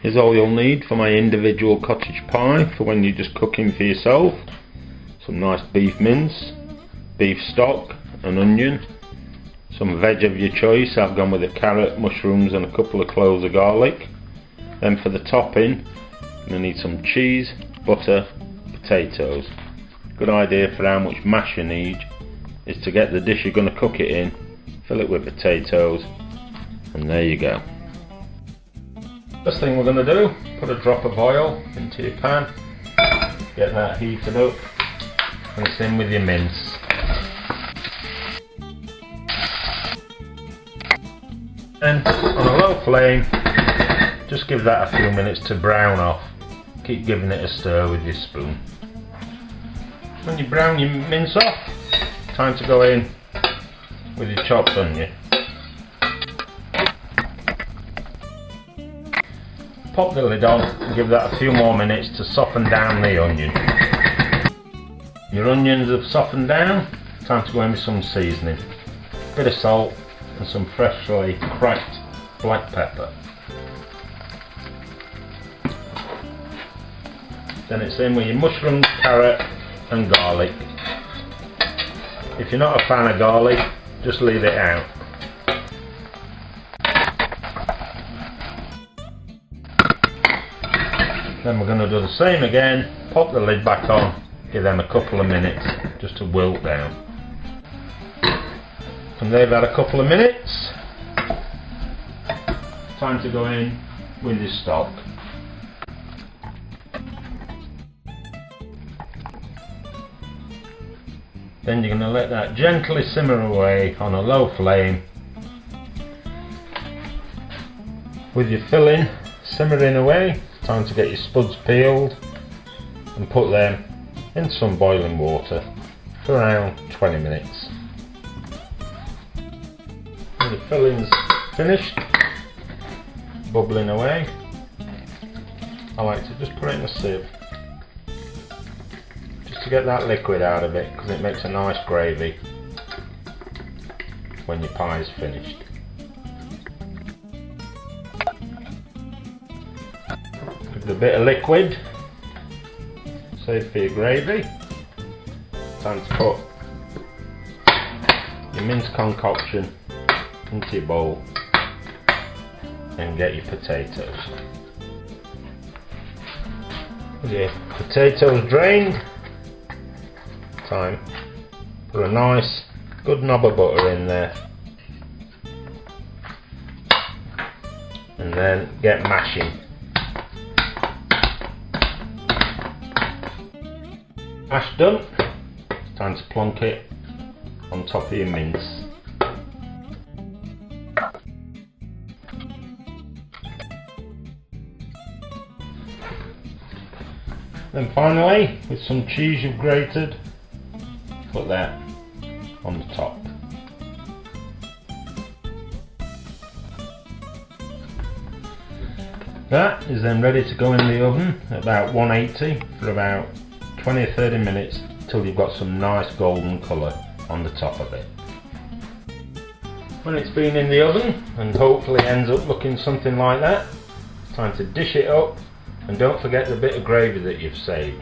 is all you'll need for my individual cottage pie for when you're just cooking for yourself. Some nice beef mince, beef stock, an onion, some veg of your choice. I've gone with a carrot, mushrooms and a couple of cloves of garlic. Then for the topping, you'll need some cheese, butter, potatoes. Good idea for how much mash you need is to get the dish you're going to cook it in, fill it with potatoes, and there you go. First thing we're going to do, put a drop of oil into your pan, get that heated up, and it's in with your mince. Then on a low flame, just give that a few minutes to brown off. Keep giving it a stir with your spoon. When you brown your mince off, time to go in with your chopped onion. Pop the lid on and give that a few more minutes to soften down the onion. Your onions have softened down, time to go in with some seasoning. A bit of salt and some freshly cracked black pepper. Then it's in with your mushrooms, carrot and garlic. If you're not a fan of garlic, just leave it out. Then we're going to do the same again, pop the lid back on, give them a couple of minutes just to wilt down. And they've had a couple of minutes, time to go in with your stock. Then you're going to let that gently simmer away on a low flame with your filling simmering away. Time to get your spuds peeled and put them in some boiling water for around 20 minutes. When the filling's finished bubbling away, I like to just put it in a sieve just to get that liquid out of it, because it makes a nice gravy when your pie is finished. Give it a bit of liquid, save for your gravy. Time to put your minced concoction into your bowl and get your potatoes. With your potatoes drained, time put a nice good knob of butter in there and then get mashing. Mash done, it's time to plonk it on top of your mince. Then finally, with some cheese you've grated, put that on the top. That is then ready to go in the oven at about 180 for about 20 or 30 minutes till you've got some nice golden colour on the top of it. When it's been in the oven and hopefully ends up looking something like that, it's time to dish it up, and don't forget the bit of gravy that you've saved.